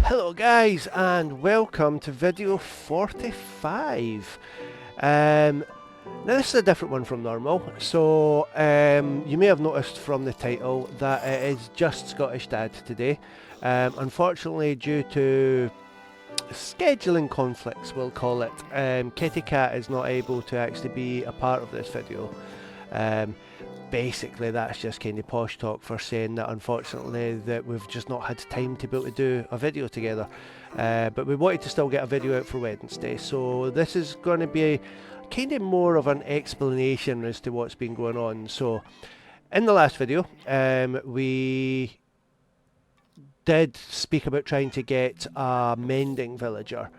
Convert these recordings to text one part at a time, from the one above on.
Hello guys and welcome to video 45. Now this is a different one from normal, so you may have noticed from the title that it is just Scottish Dad today. Unfortunately, due to scheduling conflicts, we'll call it, Kitty Cat is not able to actually be a part of this video. Basically that's just kind of posh talk for saying that unfortunately that we've just not had time to be able to do a video together, but we wanted to still get a video out for Wednesday, so this is going to be kind of more of an explanation as to what's been going on. So in the last video we did speak about trying to get a mending villager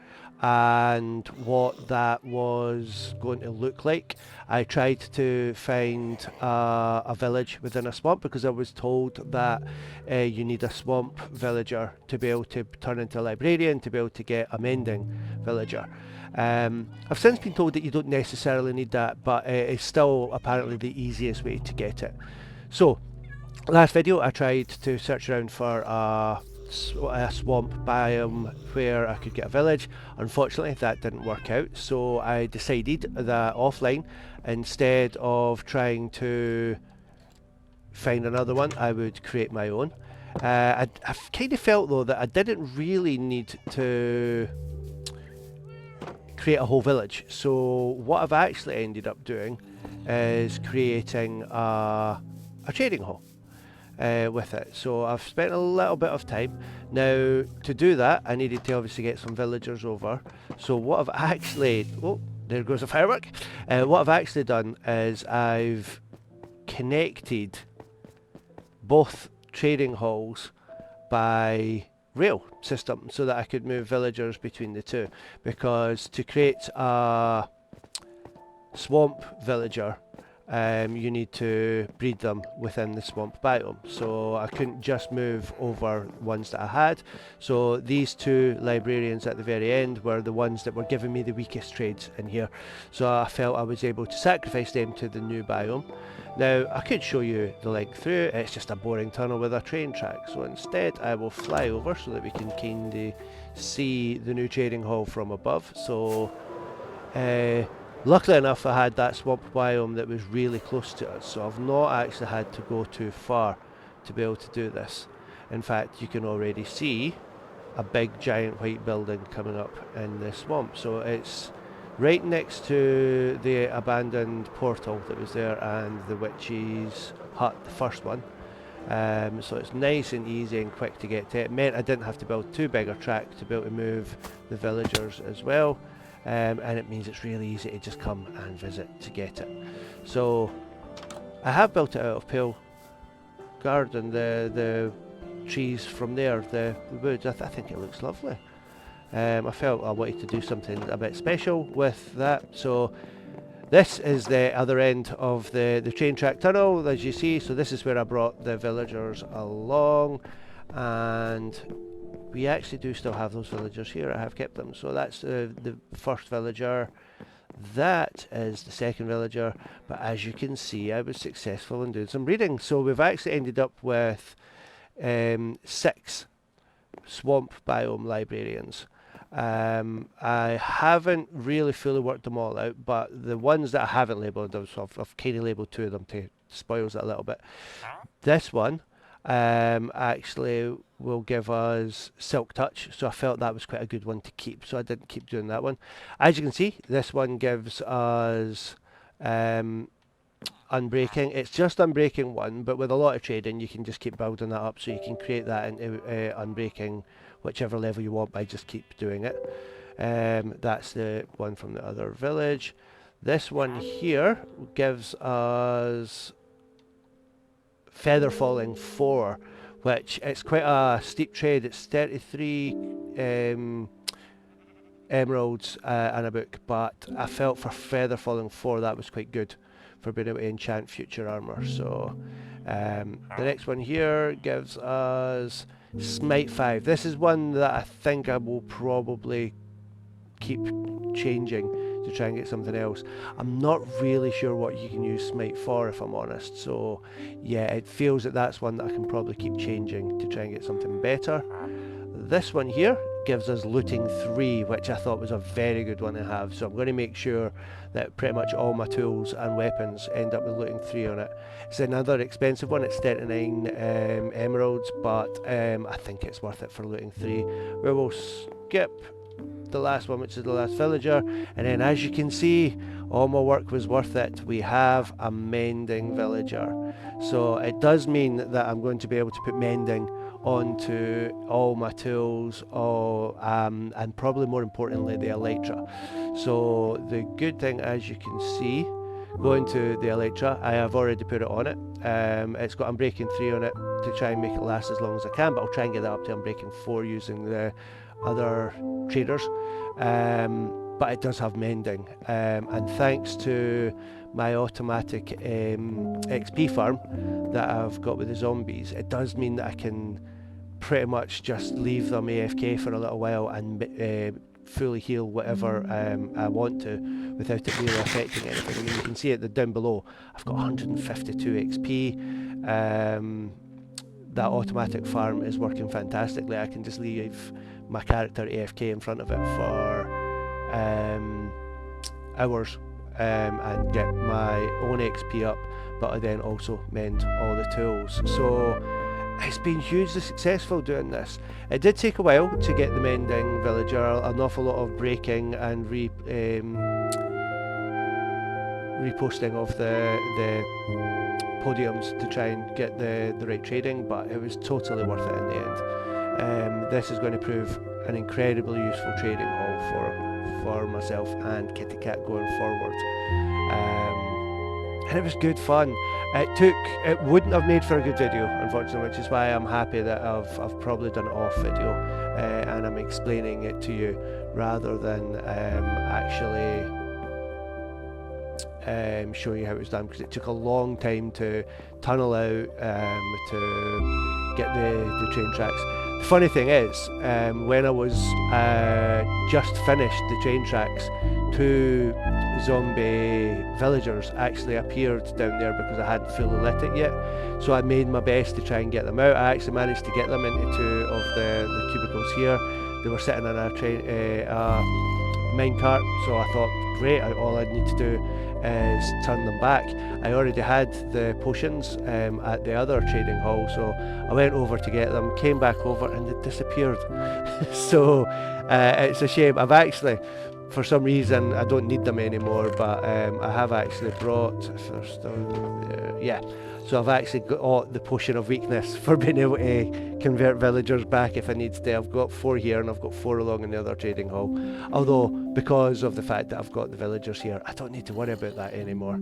and what that was going to look like. I tried to find a village within a swamp because I was told that you need a swamp villager to be able to turn into a librarian to be able to get a mending villager. I've since been told that you don't necessarily need that, but it's still apparently the easiest way to get it. So last video I tried to search around for a swamp biome where I could get a village. Unfortunately that didn't work out, so I decided that offline, instead of trying to find another one, I would create my own. I kind of felt though that I didn't really need to create a whole village, so what I've actually ended up doing is creating a trading hall with it. So I've spent a little bit of time. Now to do that I needed to obviously get some villagers over, so what I've actually, oh there goes a firework, what I've actually done is I've connected both trading halls by rail system so that I could move villagers between the two, because to create a swamp villager you need to breed them within the swamp biome, so I couldn't just move over ones that I had. So these two librarians at the very end were the ones that were giving me the weakest trades in here, so I felt I was able to sacrifice them to the new biome. Now I could show you the link through, it's just a boring tunnel with a train track, so instead I will fly over so that we can kind of see the new trading hall from above. So luckily enough I had that swamp biome that was really close to us, so I've not actually had to go too far to be able to do this. In fact you can already see a big giant white building coming up in the swamp, so it's right next to the abandoned portal that was there and the witch's hut, the first one. So it's nice and easy and quick to get to. It meant I didn't have to build too big a track to be able to move the villagers as well. And it means it's really easy to just come and visit to get it. So I have built it out of pale garden, the trees from there, the woods. I think it looks lovely. I felt I wanted to do something a bit special with that, so this is the other end of the train track tunnel, as you see. So this is where I brought the villagers along, and we actually do still have those villagers here. I have kept them. So that's the first villager, that is the second villager, but as you can see I was successful in doing some breeding, so we've actually ended up with 6 swamp biome librarians. I haven't really fully worked them all out, but the ones that I haven't labelled, I've kind of labelled 2 of them to spoils it a little bit. This one actually will give us silk touch, so I felt that was quite a good one to keep, so I didn't keep doing that one. As you can see, this one gives us unbreaking. It's just unbreaking 1, but with a lot of trading you can just keep building that up, so you can create that into unbreaking whichever level you want by just keep doing it. That's the one from the other village. This one here gives us feather falling 4, which it's quite a steep trade. It's 33 emeralds and a book, but I felt for feather falling 4 that was quite good for being able to enchant future armor. So the next one here gives us smite 5. This is one that I think I will probably keep changing to try and get something else. I'm not really sure what you can use smite for, if I'm honest, so yeah, it feels that that's one that I can probably keep changing to try and get something better. this one here gives us looting 3, which I thought was a very good one to have. So I'm going to make sure that pretty much all my tools and weapons end up with looting 3 on it. It's another expensive one, it's 39 emeralds, but I think it's worth it for looting 3. We will skip the last one, which is the last villager, and then as you can see, all my work was worth it. We have a mending villager. So it does mean that I'm going to be able to put mending onto all my tools, and probably more importantly the elytra. So the good thing, as you can see, going to the elytra, I have already put it on it. It's got Unbreaking 3 on it to try and make it last as long as I can, but I'll try and get that up to Unbreaking 4 using the other traders. But it does have mending, and thanks to my automatic XP farm that I've got with the zombies, it does mean that I can pretty much just leave them AFK for a little while and fully heal whatever I want to without it really affecting anything. I mean, you can see it down below, I've got 152 XP. That automatic farm is working fantastically. I can just leave my character AFK in front of it for hours and get my own XP up, but I then also mend all the tools. So it's been hugely successful doing this. It did take a while to get the mending villager, an awful lot of breaking and reposting of the podiums to try and get the right trading, but it was totally worth it in the end. This is going to prove an incredibly useful trading hall for myself and Kitty Cat going forward. And it was good fun. It wouldn't have made for a good video, unfortunately, which is why I'm happy that I've probably done it off video, and I'm explaining it to you rather than actually show you how it was done, because it took a long time to tunnel out to get the train tracks. The funny thing is, when I was just finished the train tracks, 2 zombie villagers actually appeared down there because I hadn't fully lit it yet. So I made my best to try and get them out. I actually managed to get them into 2 of the cubicles here. They were sitting in a minecart, so I thought, great, all I need to do is turn them back. I already had the potions at the other trading hall, so I went over to get them, came back over, and they disappeared. So it's a shame. I've actually, for some reason, I don't need them anymore, but I have actually brought, if they're still there, yeah. So I've actually got the potion of weakness for being able to convert villagers back if I need to. I've got 4 here and I've got 4 along in the other trading hall. Although, because of the fact that I've got the villagers here, I don't need to worry about that anymore.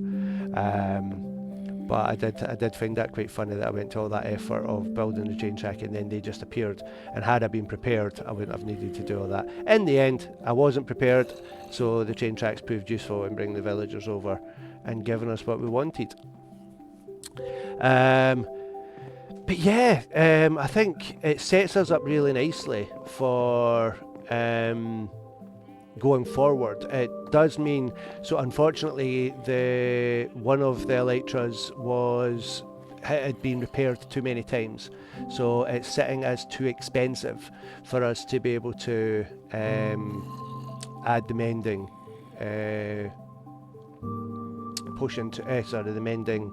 But I did find that quite funny that I went to all that effort of building the train track and then they just appeared. And had I been prepared, I wouldn't have needed to do all that. In the end, I wasn't prepared, so the train tracks proved useful in bringing the villagers over and giving us what we wanted. But yeah, I think it sets us up really nicely for going forward. It does mean, so unfortunately one of the elytras had been repaired too many times, so it's sitting as too expensive for us to be able to add the mending potion to, the mending,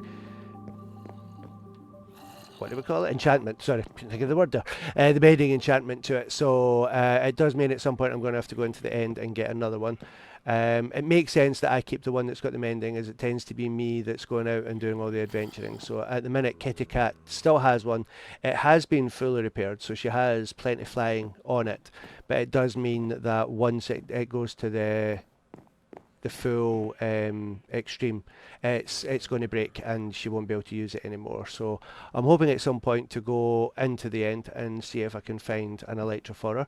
what do we call it? Enchantment. Sorry, couldn't think of the word there. The mending enchantment to it. So it does mean at some point I'm going to have to go into the end and get another one. It makes sense that I keep the one that's got the mending, as it tends to be me that's going out and doing all the adventuring. So at the minute, Kitty Cat still has one. It has been fully repaired, so she has plenty flying on it. But it does mean that once it goes to the full extreme, it's going to break and she won't be able to use it anymore. So I'm hoping at some point to go into the end and see if I can find an elytra for her,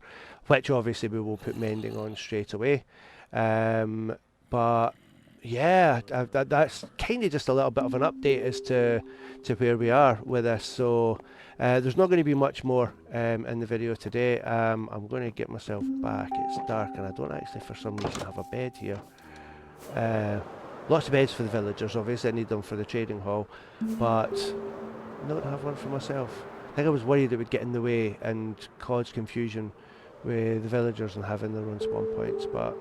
which obviously we will put mending on straight away. But yeah, that's kind of just a little bit of an update as to where we are with this. So there's not going to be much more in the video today. I'm going to get myself back. It's dark and I don't actually for some reason have a bed here. Lots of beds for the villagers, obviously I need them for the trading hall, but I don't have one for myself. I think I was worried it would get in the way and cause confusion with the villagers and having their own spawn points, but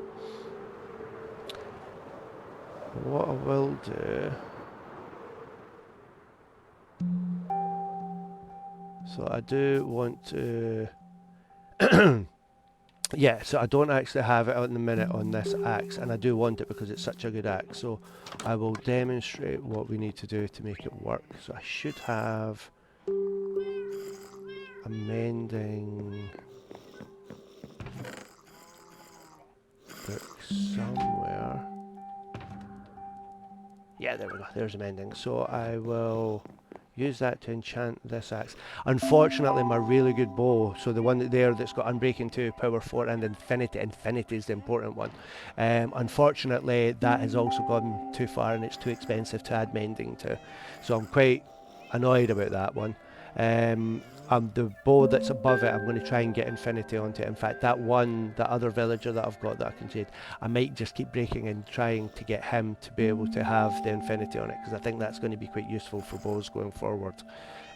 what I will do... So I do want to... yeah, so I don't actually have it at the minute on this axe, and I do want it because it's such a good axe, so I will demonstrate what we need to do to make it work. So I should have a mending book somewhere. Yeah, there we go, there's a mending. So I will use that to enchant this axe. Unfortunately, my really good bow, so the one there that's got Unbreaking 2, Power 4 and Infinity, Infinity is the important one. Unfortunately, that has also gone too far and it's too expensive to add mending to. So I'm quite annoyed about that one. The bow that's above it, I'm going to try and get Infinity onto it. In fact, that other villager that I've got that I can trade, I might just keep breaking and trying to get him to be able to have the Infinity on it, because I think that's going to be quite useful for bows going forward.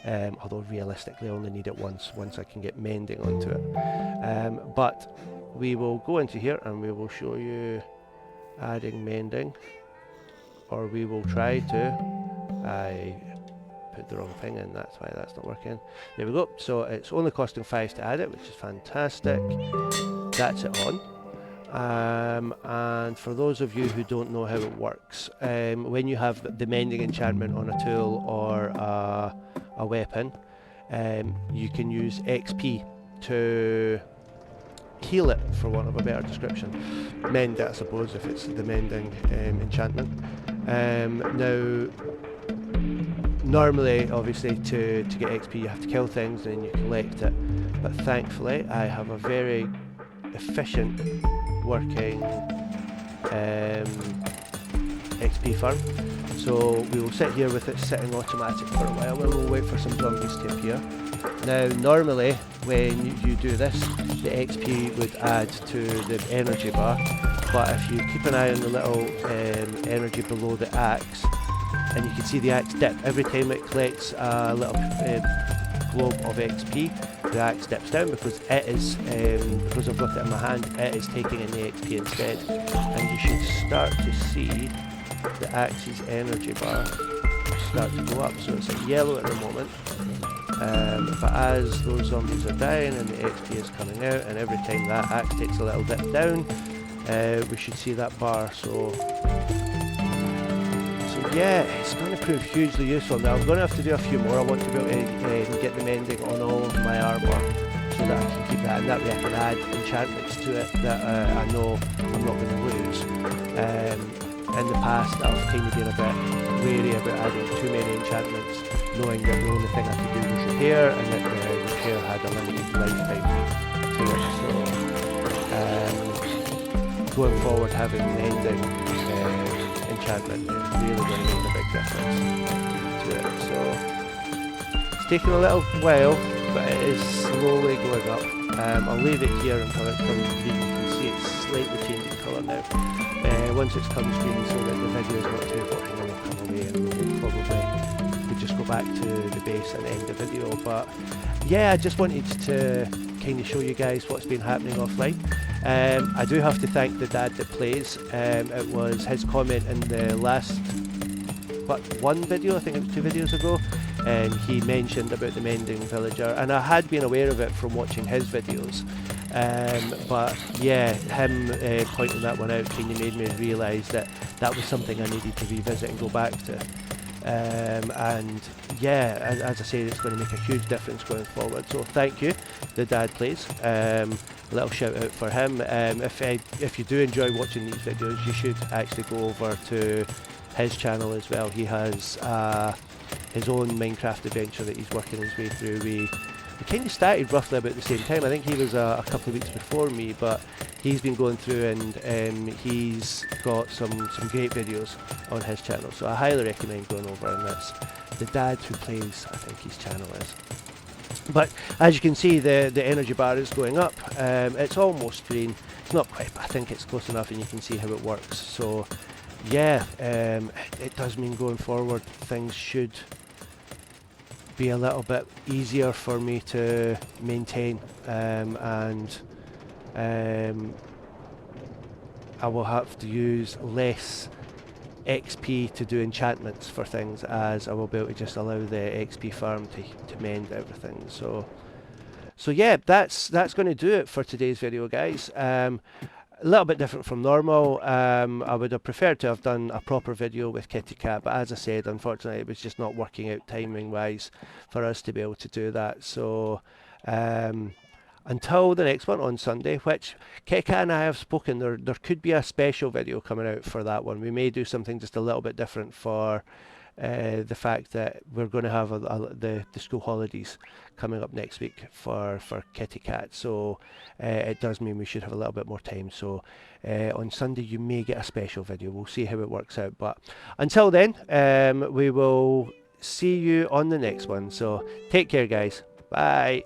Although realistically I only need it once I can get Mending onto it. But we will go into here and we will show you adding Mending, or we will try to. Put the wrong thing in, that's why that's not working. There we go. So it's only costing 5 to add it, which is fantastic. That's it on. And for those of you who don't know how it works, when you have the mending enchantment on a tool or a weapon, you can use XP to heal it, for want of a better description. Mend it, I suppose, if it's the mending enchantment. Now, normally, obviously, to get XP you have to kill things and then you collect it, but thankfully I have a very efficient working XP farm. So we will sit here with it sitting automatic for a while and we'll wait for some zombies to appear. Now normally when you do this, the XP would add to the energy bar, but if you keep an eye on the little energy below the axe, and you can see the axe dip every time it collects a little globe of XP, the axe dips down because it is, because I've got it in my hand, it is taking in the XP instead. And you should start to see the axe's energy bar start to go up. So it's a yellow at the moment, but as those zombies are dying and the XP is coming out, and every time that axe takes a little dip down, we should see that bar. So yeah, it's going to prove hugely useful. Now I'm going to have to do a few more. I want to be able to get the mending on all of my armour so that I can keep that, and that way I can add enchantments to it that I know I'm not going to lose. In the past I've kind of been a bit wary about adding too many enchantments, knowing that the only thing I could do was repair, and that the repair had a limited lifetime to it. So going forward, having mending enchantment is really going to make a big difference to it. So it's taking a little while, but it is slowly going up. I'll leave it here until it comes green. You can see it's slightly changing colour now. Once it's comes green, so that the video is not too hot, and then we'll come away and we'll probably just go back to the base and end the video. But yeah, I just wanted to kind of show you guys what's been happening offline. I do have to thank the dad that plays. It was his comment in the last one video, I think it was 2 videos ago, and he mentioned about the mending villager, and I had been aware of it from watching his videos, but yeah, him pointing that one out kind of made me realise that that was something I needed to revisit and go back to. And yeah, as I say, it's going to make a huge difference going forward. So thank you, the dad plays. A little shout out for him. If you do enjoy watching these videos, you should actually go over to his channel as well. He has his own Minecraft adventure that he's working his way through. We kind of started roughly about the same time. I think he was a couple of weeks before me, but he's been going through and he's got some great videos on his channel. So I highly recommend going over, and that's the dad who plays, I think his channel is. But as you can see, the energy bar is going up. It's almost green. It's not quite, but I think it's close enough, and you can see how it works. So yeah, it does mean going forward things should be a little bit easier for me to maintain, and I will have to use less XP to do enchantments for things, as I will be able to just allow the XP farm to mend everything. So yeah, that's going to do it for today's video, guys. A little bit different from normal. I would have preferred to have done a proper video with Kitty Cat, but as I said, unfortunately it was just not working out timing wise for us to be able to do that. So until the next one on Sunday, which Kitty Cat and I have spoken, there could be a special video coming out for that one. We may do something just a little bit different for the fact that we're going to have the school holidays coming up next week for Kitty Cat, so it does mean we should have a little bit more time. So on Sunday you may get a special video. We'll see how it works out, but until then, we will see you on the next one. So take care, guys. Bye.